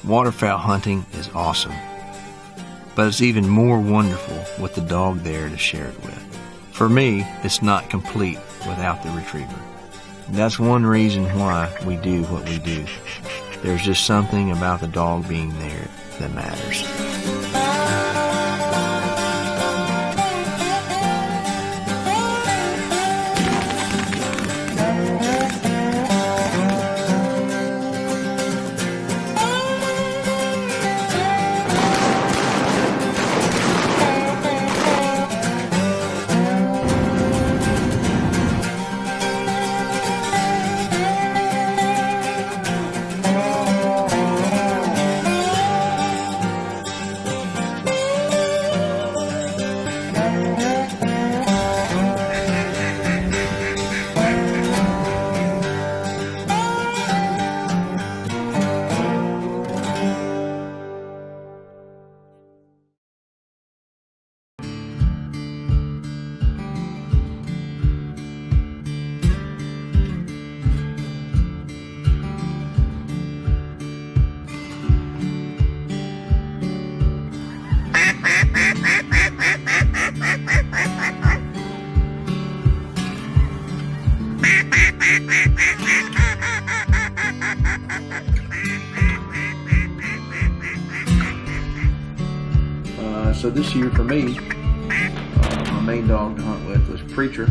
Waterfowl hunting is awesome, but it's even more wonderful with the dog there to share it with. For me, it's not complete without the retriever. That's one reason why we do what we do. There's just something about the dog being there that matters. So this year for me, my main dog to hunt with was Preacher.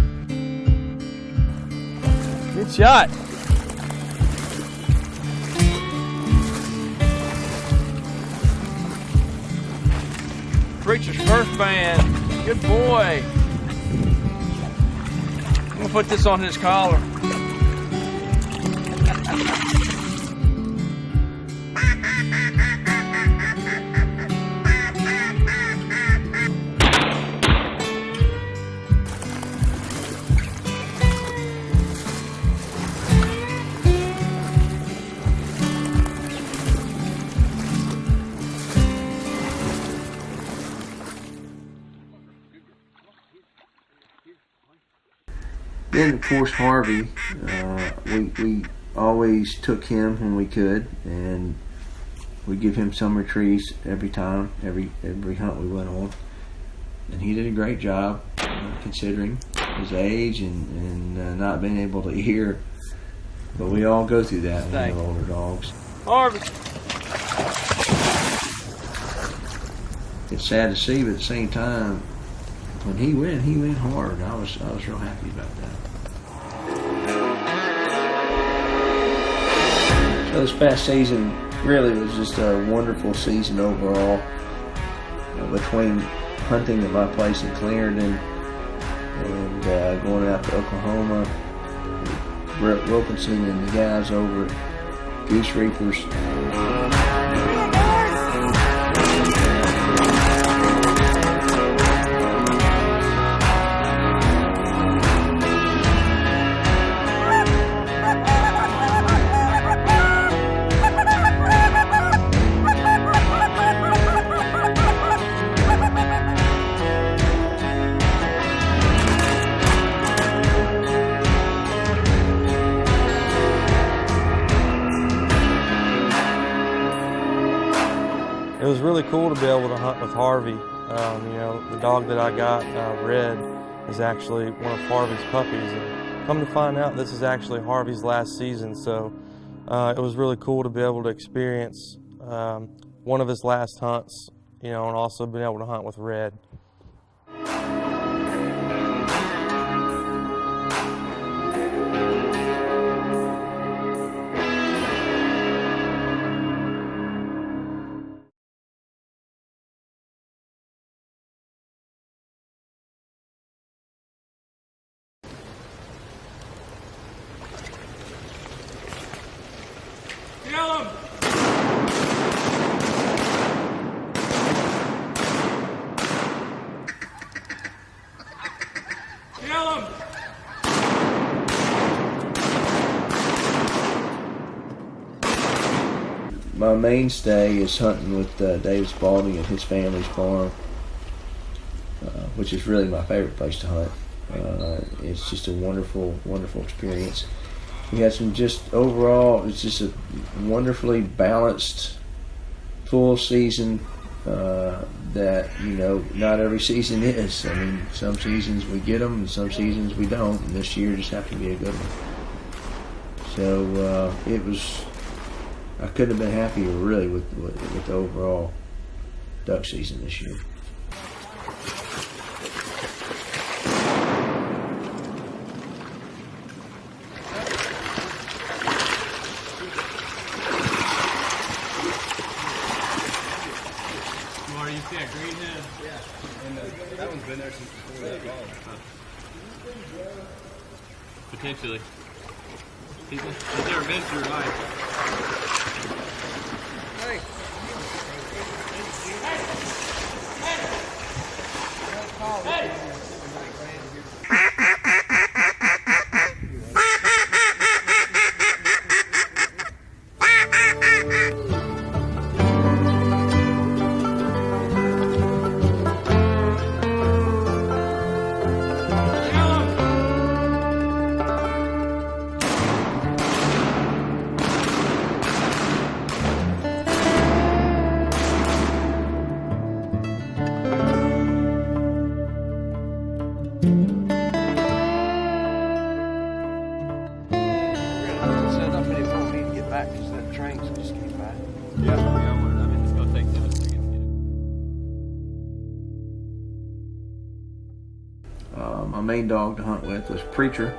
Good shot. Preacher's first band. Good boy. I'm gonna put this on his collar. Then of course Harvey, we always took him when we could, and we give him some retrieves every time, every hunt we went on, and he did a great job considering his age and not being able to hear. But we all go through that when we have older dogs. Harvey. It's sad to see, but at the same time, when he went hard. I was real happy about that. So this past season really was just a wonderful season overall. Between hunting at my place in Clarendon and going out to Oklahoma, Brett Wilkinson and the guys over at Goose Reapers. It was really cool to be able to hunt with Harvey. You know, the dog that I got, Red, is actually one of Harvey's puppies. And come to find out, this is actually Harvey's last season. So it was really cool to be able to experience one of his last hunts, you know, and also being able to hunt with Red. Kill him! Kill him! My mainstay is hunting with David Spalding at his family's farm, which is really my favorite place to hunt. It's just a wonderful, wonderful experience. We had some just overall, it's just a wonderfully balanced full season that, you know, not every season is. I mean, some seasons we get them and some seasons we don't, and this year just happened to be a good one. So it was, I couldn't have been happier really with the overall duck season this year. Marty, you see that green head? Yeah. And that one's been there since before that ball. Potentially. He's never been through life. Hey. Because that train's just came by. Yeah, I mean, it's going to take 10 seconds to get it. My main dog to hunt with was Preacher,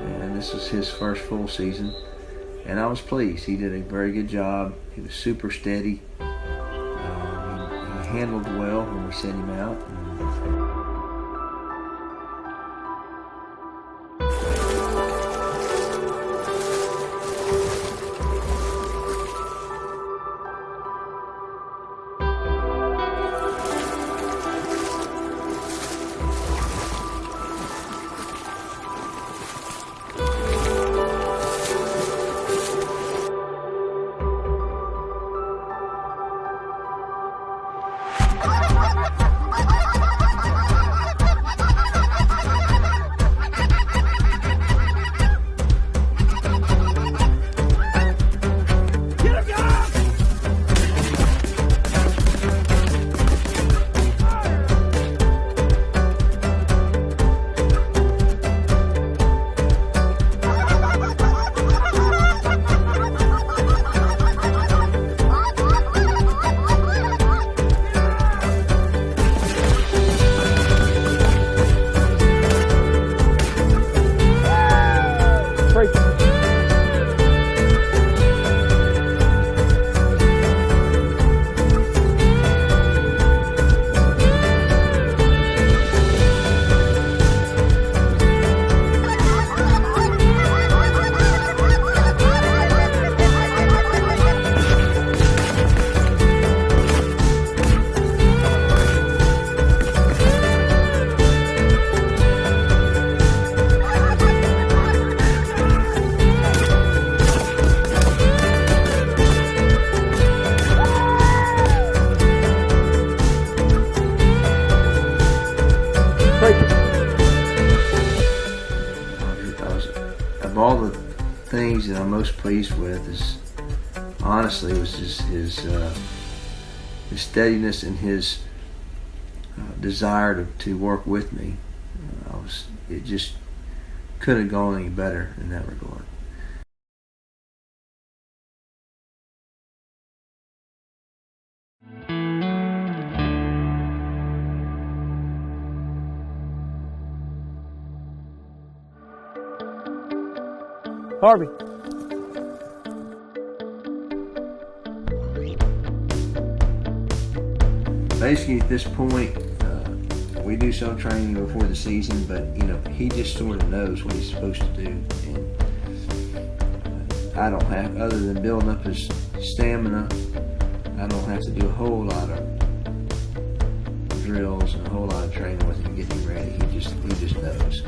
and this was his first full season, and I was pleased. He did a very good job. He was super steady. He handled well when we sent him out. Of all the things that I'm most pleased with is, honestly, was his steadiness and his desire to work with me. It just couldn't have gone any better in that regard. Harvey. Basically, at this point, we do some training before the season, but he just sort of knows what he's supposed to do, and I don't have, other than building up his stamina, I don't have to do a whole lot of drills and a whole lot of training with him, getting him ready. He just knows.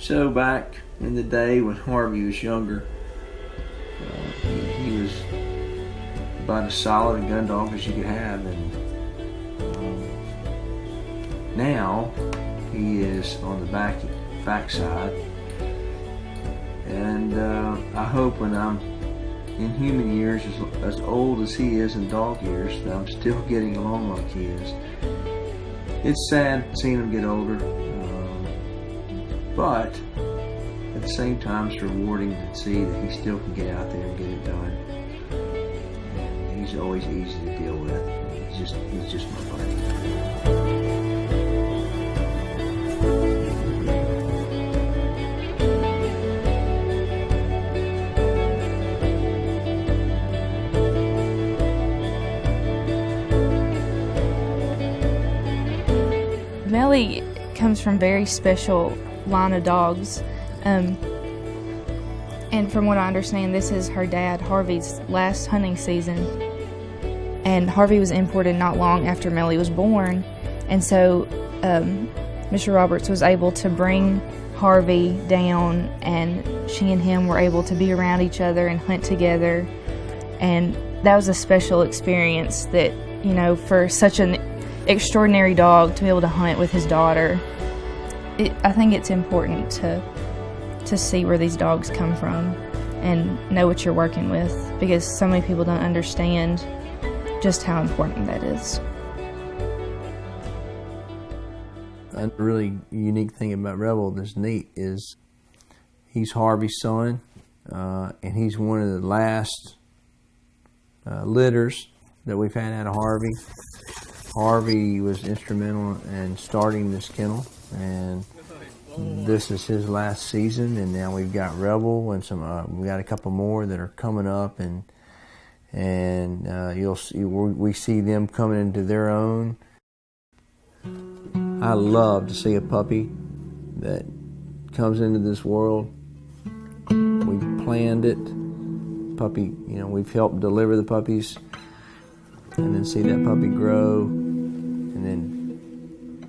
So back in the day when Harvey was younger, he was about as solid a gun dog as you could have, and now he is on the backside. And I hope when I'm in human years, as old as he is in dog years, that I'm still getting along like he is. It's sad seeing him get older, but at the same time it's rewarding to see that he still can get out there and get it done. And he's always easy to deal with. He's just my buddy. Melly comes from very special line of dogs, and from what I understand, this is her dad Harvey's last hunting season, and Harvey was imported not long after Melly was born, and so Mr. Roberts was able to bring Harvey down, and she and him were able to be around each other and hunt together, and that was a special experience that, you know, for such an extraordinary dog to be able to hunt with his daughter. I think it's important to see where these dogs come from and know what you're working with, because so many people don't understand just how important that is. A really unique thing about Rebel that's neat is he's Harvey's son, and he's one of the last litters that we've had out of Harvey. Harvey was instrumental in starting this kennel, and this is his last season. And now we've got Rebel and we got a couple more that are coming up, and you'll see we see them coming into their own. I love to see a puppy that comes into this world. We've planned it. Puppy, you know, we've helped deliver the puppies, and then see that puppy grow, and then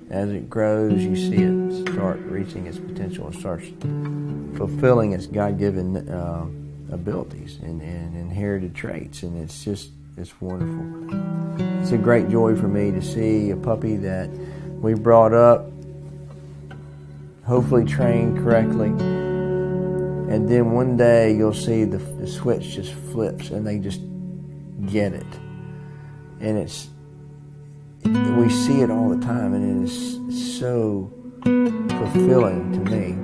as it grows, you see it start reaching its potential and starts fulfilling its God-given abilities and inherited traits, and it's wonderful. It's a great joy for me to see a puppy that we brought up, hopefully trained correctly, and then one day you'll see the switch just flips and they just get it. And we see it all the time, and it is so fulfilling to me,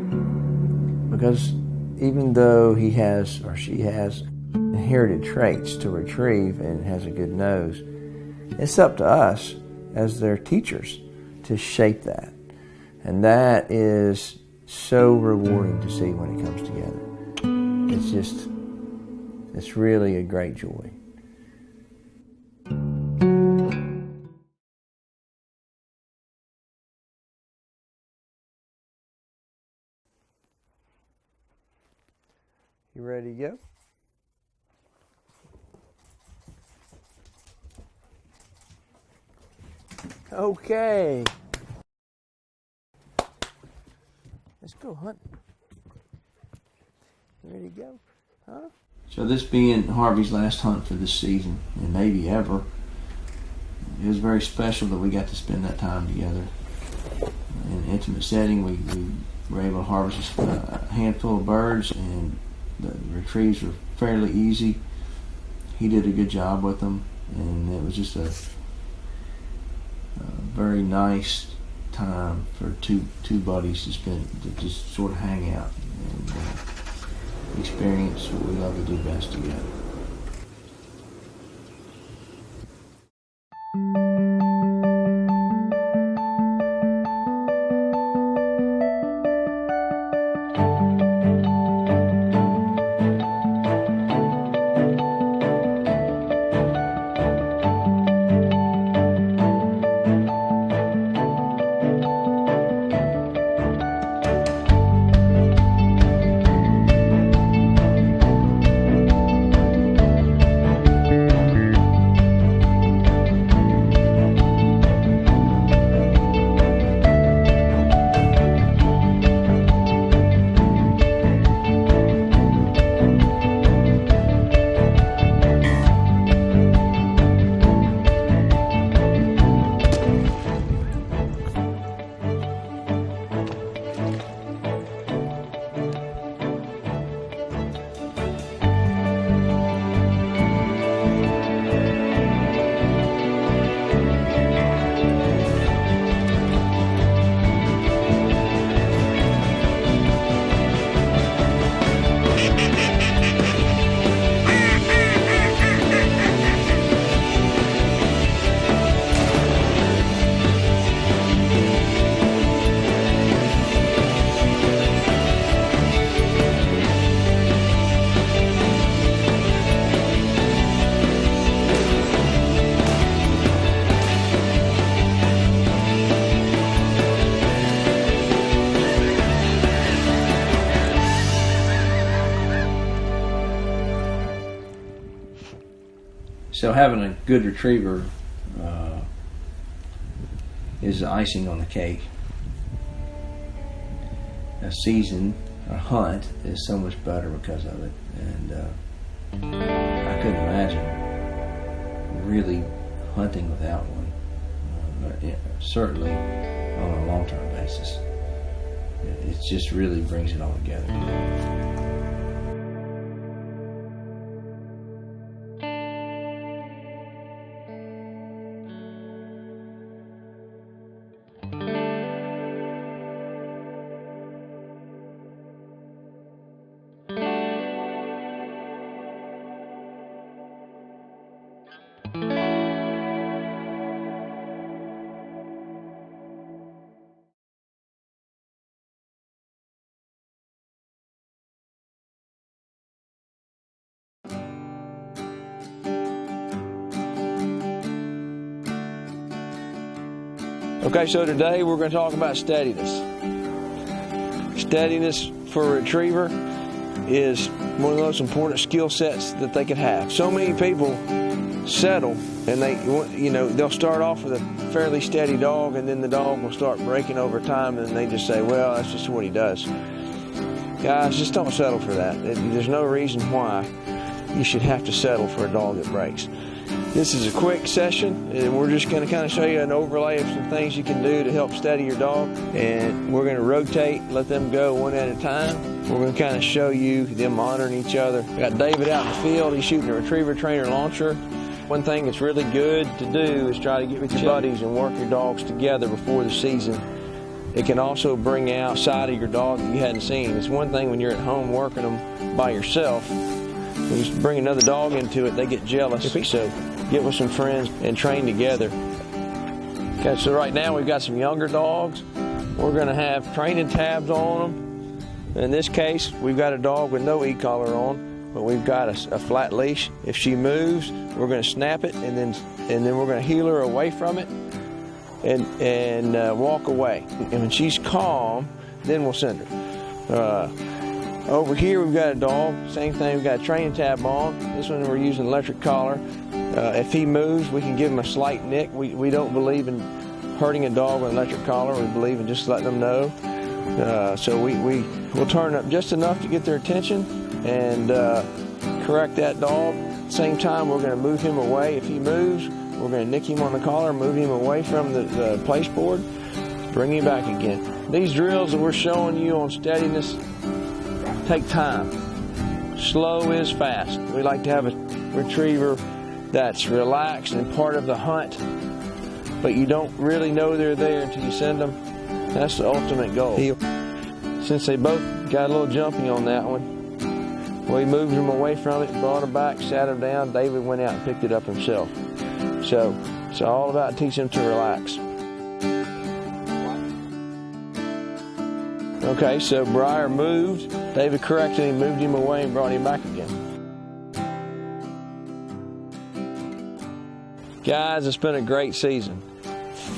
because even though he has, or she has, inherited traits to retrieve and has a good nose, it's up to us as their teachers to shape that. And that is so rewarding to see when it comes together. It's really a great joy. You ready to go? Okay. Let's go hunting. You ready to go? Huh? So this being Harvey's last hunt for this season, and maybe ever, it was very special that we got to spend that time together. In an intimate setting, we were able to harvest a handful of birds, and the retrieves were fairly easy. He did a good job with them, and it was just a very nice time for two buddies to just sort of hang out and experience what we love to do best together. So having a good retriever is the icing on the cake. A season, a hunt, is so much better because of it, and I couldn't imagine really hunting without one. Certainly on a long-term basis. It just really brings it all together. Okay, so today we're going to talk about steadiness. Steadiness for a retriever is one of the most important skill sets that they can have. So many people settle, and they'll start off with a fairly steady dog, and then the dog will start breaking over time, and they just say, well, that's just what he does. Guys, just don't settle for that. There's no reason why you should have to settle for a dog that breaks. This is a quick session, and we're just going to kind of show you an overlay of some things you can do to help steady your dog. And we're going to rotate, let them go one at a time. We're going to kind of show you them monitoring each other. We got David out in the field. He's shooting a retriever trainer launcher. One thing that's really good to do is try to get with your buddies and work your dogs together before the season. It can also bring out a side of your dog that you hadn't seen. It's one thing when you're at home working them by yourself. When you bring another dog into it, they get jealous. So get with some friends and train together. Okay, so right now we've got some younger dogs. We're going to have training tabs on them. In this case, we've got a dog with no e-collar on, but we've got a flat leash. If she moves, we're going to snap it, and then we're going to heel her away from it and walk away. And when she's calm, then we'll send her. Over here we've got a dog, same thing, we've got a training tab on. This one we're using electric collar. If he moves, we can give him a slight nick. We don't believe in hurting a dog with an electric collar. We believe in just letting them know. So we'll turn up just enough to get their attention and correct that dog. At the same time, we're going to move him away. If he moves, we're going to nick him on the collar, move him away from the place board, bring him back again. These drills that we're showing you on steadiness take time. Slow is fast. We like to have a retriever that's relaxed and part of the hunt, but you don't really know they're there until you send them. That's the ultimate goal. Since they both got a little jumpy on that one, we moved them away from it, brought them back, sat them down. David went out and picked it up himself. So it's all about teaching them to relax. Okay, so Briar moved. David corrected him, moved him away, and brought him back again. Guys, it's been a great season.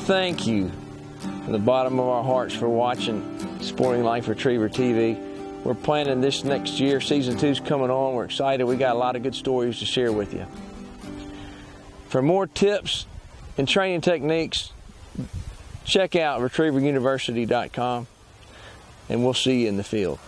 Thank you from the bottom of our hearts for watching Sporting Life Retriever TV. We're planning this next year. Season 2's coming on. We're excited. We got a lot of good stories to share with you. For more tips and training techniques, check out retrieveruniversity.com. And we'll see you in the field.